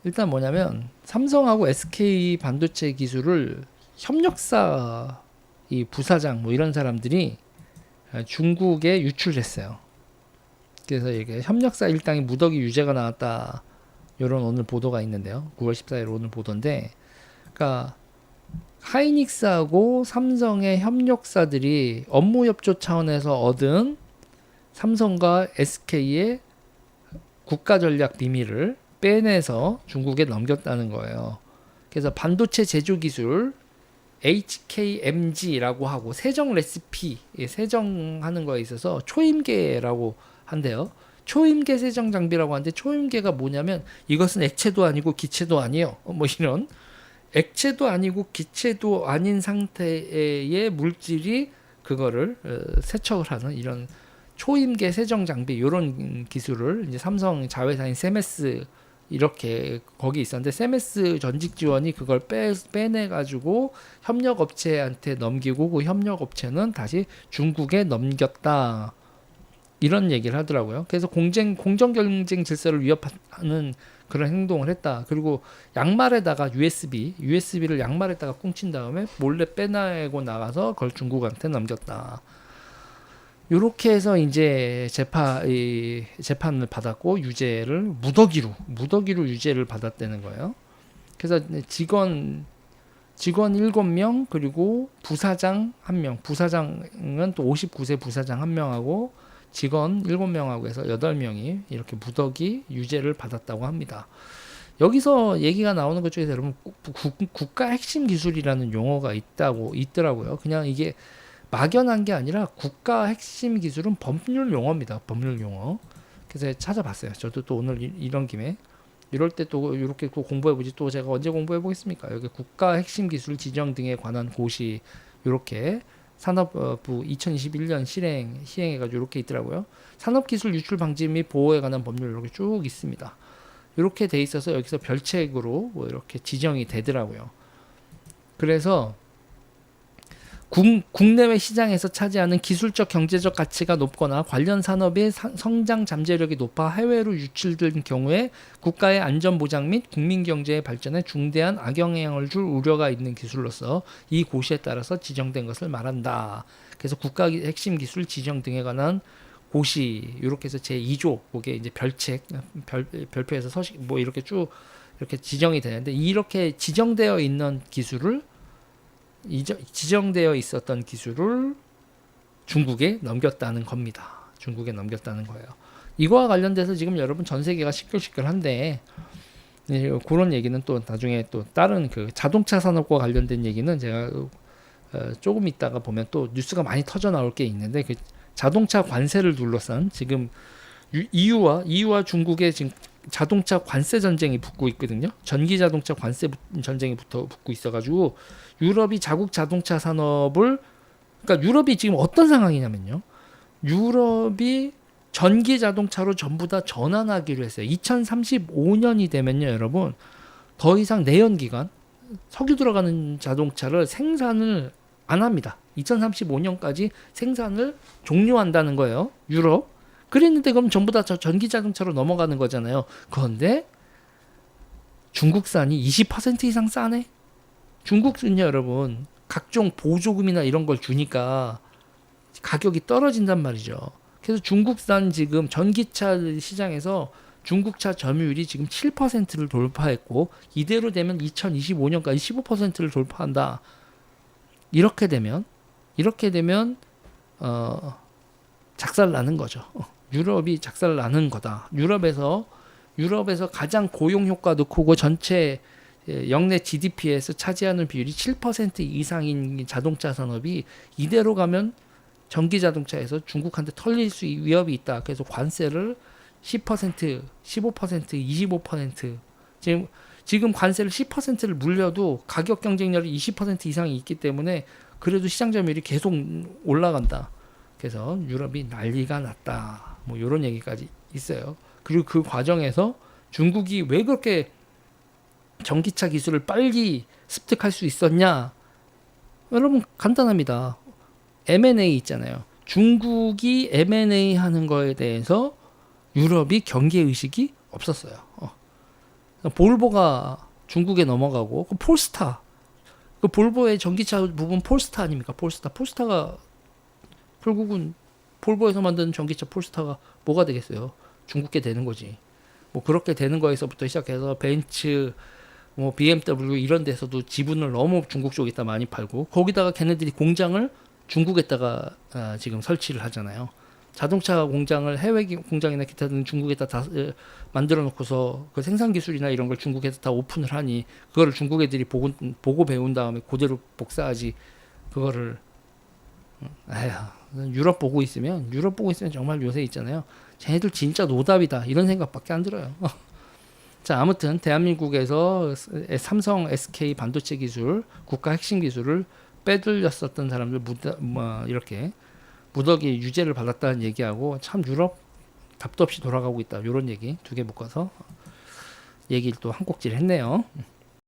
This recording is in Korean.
일단 뭐냐면 삼성하고 SK 반도체 기술을 협력사 이 부사장 뭐 이런 사람들이 중국에 유출했어요. 그래서 이게 협력사 일당이 무더기 유죄가 나왔다. 이런 오늘 보도가 있는데요. 9월 14일 오늘 보도인데, 그러니까 하이닉스하고 삼성의 협력사들이 업무 협조 차원에서 얻은 삼성과 SK의 국가 전략 비밀을 빼내서 중국에 넘겼다는 거예요. 그래서 반도체 제조 기술 HKMG라고 하고 세정 레시피, 세정하는 거에 있어서 초임계라고 한대요. 초임계 세정 장비라고 하는데, 초임계가 뭐냐면 이것은 액체도 아니고 기체도 아니에요. 뭐 이런 액체도 아니고 기체도 아닌 상태의 물질이 그거를 세척을 하는 이런 초임계 세정 장비, 이런 기술을 이제 삼성 자회사인 세메스 이렇게 거기 있었는데, 세메스 전직 지원이 그걸 빼내 가지고 협력 업체한테 넘기고, 그 협력 업체는 다시 중국에 넘겼다. 이런 얘기를 하더라고요. 그래서 공정 경쟁 질서를 위협하는 그런 행동을 했다. 그리고 양말에다가 USB를 양말에다가 꽁친 다음에 몰래 빼내고 나가서 그걸 중국한테 넘겼다. 요렇게 해서 이제 재판을 받았고, 유죄를 무더기로 유죄를 받았다는 거예요. 그래서 직원 7명, 그리고 부사장 1명, 부사장은 또 59세 부사장 1명하고 직원 7명하고 해서 8명이 이렇게 무더기 유죄를 받았다고 합니다. 여기서 얘기가 나오는 것 중에서 여러분, 국가 핵심 기술이라는 용어가 있더라고요. 그냥 이게 막연한 게 아니라 국가 핵심 기술은 법률 용어입니다. 법률 용어. 그래서 찾아봤어요. 저도 또 오늘 이런 김에 이럴 때 또 이렇게 공부해보지, 또 제가 언제 공부해보겠습니까? 여기 국가 핵심 기술 지정 등에 관한 고시, 이렇게 산업부 2021년 시행해가지고 이렇게 있더라고요. 산업기술 유출 방지 및 보호에 관한 법률 이렇게 쭉 있습니다. 이렇게 돼 있어서 여기서 별책으로 뭐 이렇게 지정이 되더라고요. 그래서 국내외 시장에서 차지하는 기술적 경제적 가치가 높거나 관련 산업의 성장 잠재력이 높아 해외로 유출된 경우에 국가의 안전 보장 및 국민 경제의 발전에 중대한 악영향을 줄 우려가 있는 기술로서 이 고시에 따라서 지정된 것을 말한다. 그래서 국가 핵심 기술 지정 등에 관한 고시, 이렇게 해서 제2조, 그게 이제 별표에서 서식 뭐 이렇게 쭉 이렇게 지정이 되는데, 이렇게 지정되어 있는 기술을 지정되어 있었던 기술을 중국에 넘겼다는 겁니다. 중국에 넘겼다는 거예요. 이거와 관련돼서 지금 여러분 전 세계가 시끌시끌한데, 그런 얘기는 또 나중에 또 다른 그 자동차 산업과 관련된 얘기는 제가 조금 있다가 보면 또 뉴스가 많이 터져 나올 게 있는데, 그 자동차 관세를 둘러싼 지금 EU와 중국의 지금 자동차 관세 전쟁이 붙고 있거든요. 전기 자동차 관세 전쟁이 붙고 있어가지고 유럽이 자국 자동차 산업을, 그러니까 유럽이 지금 어떤 상황이냐면요. 유럽이 전기 자동차로 전부 다 전환하기로 했어요. 2035년이 되면요, 여러분, 더 이상 내연기관, 석유 들어가는 자동차를 생산을 안 합니다. 2035년까지 생산을 종료한다는 거예요, 유럽. 그랬는데 그럼 전부 다 전기 자동차로 넘어가는 거잖아요. 그런데 중국산이 20% 이상 싸네. 중국은요, 여러분, 각종 보조금이나 이런 걸 주니까 가격이 떨어진단 말이죠. 그래서 중국산 지금 전기차 시장에서 중국차 점유율이 지금 7%를 돌파했고, 이대로 되면 2025년까지 15%를 돌파한다. 이렇게 되면 작살 나는 거죠. 유럽이 작살 나는 거다. 유럽에서 가장 고용 효과도 크고 전체 역내 GDP에서 차지하는 비율이 7% 이상인 자동차 산업이 이대로 가면 전기 자동차에서 중국한테 털릴 수 위협이 있다. 그래서 관세를 10%, 15%, 25%, 지금 관세를 10%를 물려도 가격 경쟁력이 20% 이상이 있기 때문에 그래도 시장 점유율이 계속 올라간다. 그래서 유럽이 난리가 났다. 뭐 이런 얘기까지 있어요. 그리고 그 과정에서 중국이 왜 그렇게 전기차 기술을 빨리 습득할 수 있었냐? 여러분 간단합니다. M&A 있잖아요. 중국이 M&A 하는 거에 대해서 유럽이 경계 의식이 없었어요. 볼보가 중국에 넘어가고 그 폴스타 그 볼보의 전기차 부분 폴스타 아닙니까? 폴스타가 결국은 볼보에서 만든 전기차 폴스타가 뭐가 되겠어요? 중국계 되는 거지. 뭐 그렇게 되는 거에서부터 시작해서 벤츠, 뭐 BMW 이런 데서도 지분을 너무 중국 쪽에다 많이 팔고 거기다가 걔네들이 공장을 중국에다가 지금 설치를 하잖아요. 자동차 공장을 해외 공장이나 기타 등 중국에다 다 만들어 놓고서 그 생산 기술이나 이런 걸 중국에서 다 오픈을 하니 그거를 중국 애들이 보고 배운 다음에 그대로 복사하지 그거를 유럽 보고 있으면 정말 요새 있잖아요. 쟤네들 진짜 노답이다 이런 생각밖에 안 들어요. 자, 아무튼 대한민국에서 삼성, SK 반도체 기술, 국가 핵심 기술을 빼돌렸었던 사람들 이렇게 무더기 유죄를 받았다는 얘기하고 참 유럽 답도 없이 돌아가고 있다 이런 얘기 두 개 묶어서 얘기를 또 한 꼭지를 했네요.